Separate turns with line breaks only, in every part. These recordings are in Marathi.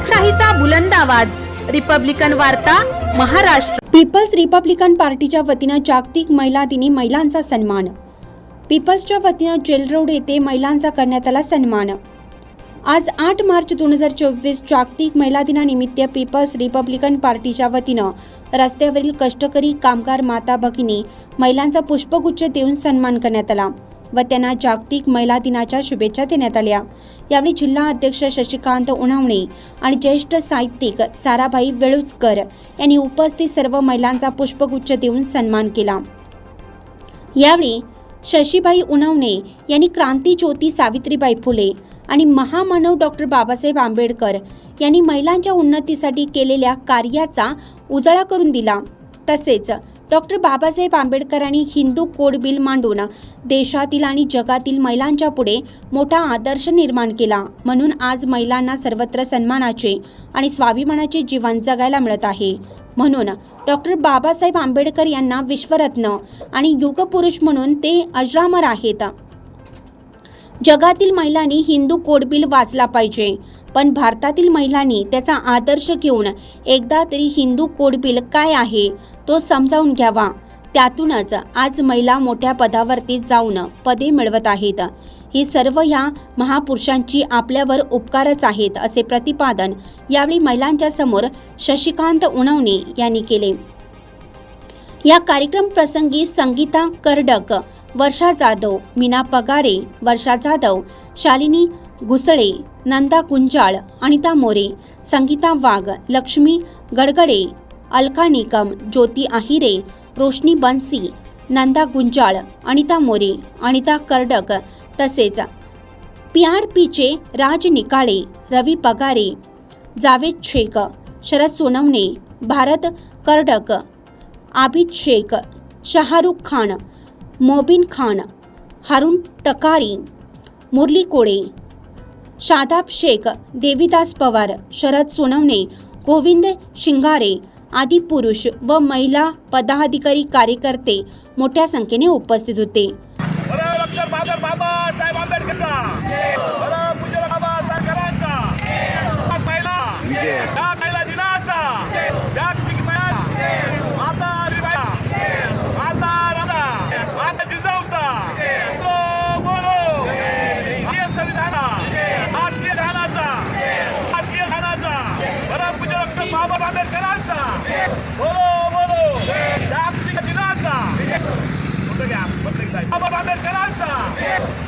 लोकशाहीचा बुलंद आवाज रिपब्लिकन वार्ता महाराष्ट्र।
पीपल्स रिपब्लिकन पार्टीच्या वतीनं जागतिक महिला दिनी महिलांचा सन्मान। पीपल्सच्या वतीनं जेल रोड येथे महिलांचा करण्यात आला सन्मान। आज 8 मार्च 2024 जागतिक महिला दिनानिमित्त पीपल्स रिपब्लिकन पार्टीच्या वतीनं रस्त्यावरील कष्टकरी कामगार माता भगिनी महिलांचा पुष्पगुच्छ देऊन सन्मान करण्यात आला व त्यांना जागतिक महिला दिनाच्या शुभेच्छा देण्यात आल्या। यावेळी जिल्हा अध्यक्ष शशिकांत उणावणे आणि ज्येष्ठ साहित्यिक साराभाई वेळुचकर यांनी उपस्थित सर्व महिलांचा पुष्पगुच्छ देऊन सन्मान केला। यावेळी शशीभाई उणावणे यांनी क्रांतीज्योती सावित्रीबाई फुले आणि महामानव डॉक्टर बाबासाहेब आंबेडकर यांनी महिलांच्या उन्नतीसाठी केलेल्या कार्याचा उजाळा करून दिला। तसेच डॉक्टर बाबासाहेब आंबेडकरांनी हिंदू कोड बिल मांडून देशातील आणि जगातील महिलांच्या पुढे मोठा आदर्श निर्माण केला, म्हणून आज महिलांना सर्वत्र सन्मानाचे आणि स्वाभिमानाचे जीवन जगायला मिळत आहे। म्हणून डॉक्टर बाबासाहेब आंबेडकर यांना विश्वरत्न आणि युगपुरुष म्हणून ते अजरामर आहेत। जगातील महिलांनी हिंदू कोड बिल वाचला पाहिजे, पण भारतातील महिलांनी त्याचा आदर्श घेऊन एकदा तरी हिंदू कोड बिल काय आहे तो समजावून घ्यावा। त्यातूनच आज महिला मोठ्या पदावरती जाऊन पदे मिळवत आहेत। ही सर्व ह्या महापुरुषांची आपल्यावर उपकारच आहेत, असे प्रतिपादन यावेळी महिलांच्या समोर शशिकांत उणावणे यांनी केले। या कार्यक्रम प्रसंगी संगीता कर्डक, वर्षा जाधव, मीना पगारे, वर्षा जाधव, शालिनी घुसळे, नंदा कुंजाळ, अनिता मोरे, संगीता वाघ, लक्ष्मी गडगडे, अलका निकम, ज्योती आहिरे, रोशनी बन्सी, नंदा गुंजाळ, अनिता मोरे, अनिता कर्डक तसेच PRPचे राज निकाळे, रवी पगारे, जावेद शेख, शरद सोनवणे, भारत कर्डक, आबिद शेख, शाहरुख खान, मोबिन खान, हारून टकारी, मुरली कोळे, शादाब शेख, देवीदास पवार, शरद सोनवणे, गोविंद शिंगारे आदी पुरुष व महिला पदाधिकारी कार्यकर्ते मोठ्या संख्येने उपस्थित होते।
बाबा आंबेडकरांचा बोलो बोलो जागतिक दिनाचा बाबा आंबेडकरांचा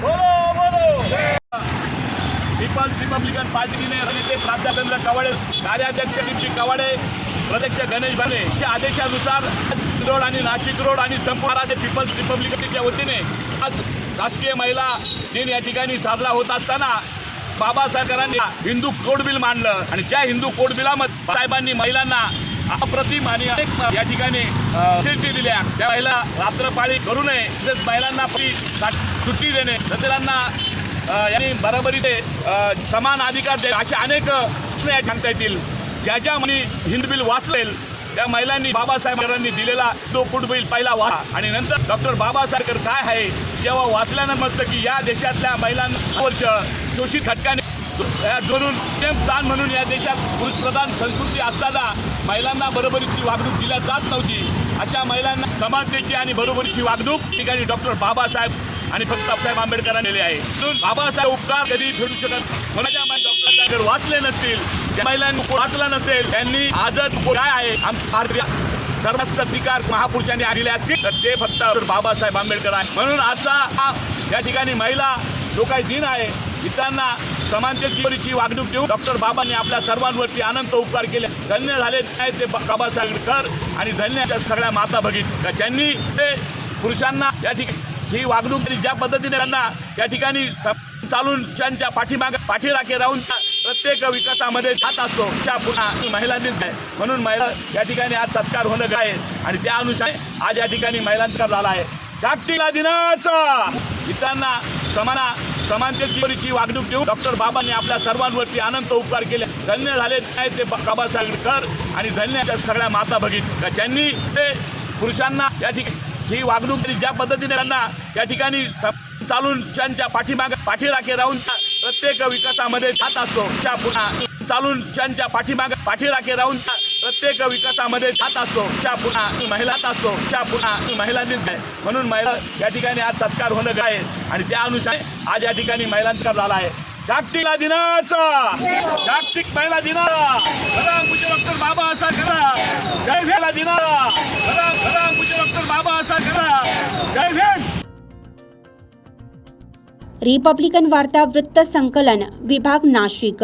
बोलो बोलो। पीपल्स रिपब्लिकन पार्टीने ते प्राध्यापक कवाडे, कार्याध्यक्ष दीपजी कवाडे, प्रत्यक्ष गणेश भाले यांच्या आदेशानुसार रोड आणि नाशिक रोड आणि संपूर्ण पीपल्स रिपब्लिकनच्या वतीने आज राष्ट्रीय महिला दिन या ठिकाणी साजरा होत असताना बाबासाहेबांनी हिंदू कोड बिल मांडलं आणि त्या हिंदू कोड बिलामध्ये साहेबांनी महिलांना अप्रतिम आणि अनेक या ठिकाणी फॅसिलिटी दिल्या। त्या महिला रात्रपाळी करू नये, तसेच महिलांना सुट्टी देणे, तसेच यांनी बरोबरीने समान अधिकार दे, असे अनेक सांगता येतील। ज्या ज्या हिंदू बिल वाचलेल त्या महिलांनी बाबासाहेबांनी दिलेला तो कोड बिल पहिला वाचा आणि नंतर डॉक्टर बाबासाहेब काय आहे जेव्हा वाचल्यानं म्हटलं की या देशातल्या महिलांना वर्ष शोषित घटकाने जोडून स्थान म्हणून या देशात पुरुषप्रधान संस्कृती असताना महिलांना बरोबरीची वागणूक दिल्या जात नव्हती। अशा महिलांना समानतेची आणि बरोबरीची वागणूक ठिकाणी डॉक्टर बाबासाहेब आणि फक्त साहेब आंबेडकरांनी दिले आहे। बाबासाहेब उपकार कधी फेडू शकत माझ्या डॉक्टर साहेब वाचले नसतील, ज्या महिलांनी वाचलं नसेल त्यांनी आजच काय आहे भारतीय सर्वस्त अधिकार महापुरुषांनी दिले असतील तर ते फक्त बाबासाहेब आंबेडकर आहे। म्हणून आजचा या ठिकाणी महिला जो काही दिन आहे इतरांना समानतेची वागणूक देऊन डॉक्टर बाबांनी आपल्या सर्वांवरती अनंत उपकार केले। धन्य झाले ते बाबासाहेब आंबेडकर आणि धन्य सगळ्या माता भगिनी ज्यांनी ते पुरुषांना या ठिकाणी ही वागणूक ज्या पद्धतीने त्यांना या ठिकाणी चालून त्यांच्या पाठीराखे राहून प्रत्येक विकासामध्ये जात असतो त्या पुन्हा महिलांनीच आहे। म्हणून महिला या ठिकाणी आज सत्कार होणं आहे आणि त्या अनुषंगाने आज या ठिकाणी महिलांचा झाला आहे। जागतिक दिनाचा इतरांना समानतेची वागणूक देऊन डॉक्टर बाबांनी आपल्या सर्वांवरती अनंत उपकार केले। धन्य झाले ते बाबासाहेब आंबेडकर आणि धन्य सगळ्या माता भगिनी ज्यांनी ते पुरुषांना या ठिकाणी ही वागणूक ज्या पद्धतीने त्यांना या ठिकाणी चालून त्यांच्या पाठीराखे राहून प्रत्येक विकासामध्ये जात असतो त्या पुन्हा चालून त्यांच्या पाठीराखे राहून प्रत्येक विकासामध्ये जात असतो. पुन्हा महिलाच असतो. पुन्हा महिलांनीच आहे. म्हणून महिला या ठिकाणी आज सत्कार होणं आहे आणि त्या अनुसार आज या ठिकाणी महिलांचा झाला आहे. जागतिक महिला दिनाचा पूज्य डॉक्टर बाबासाहेब करा जय महिला दिनाचा पूज्य डॉक्टर बाबासाहेब करा जय भीम.
रिपब्लिकन वार्ता वृत्त संकलन विभाग नाशिक.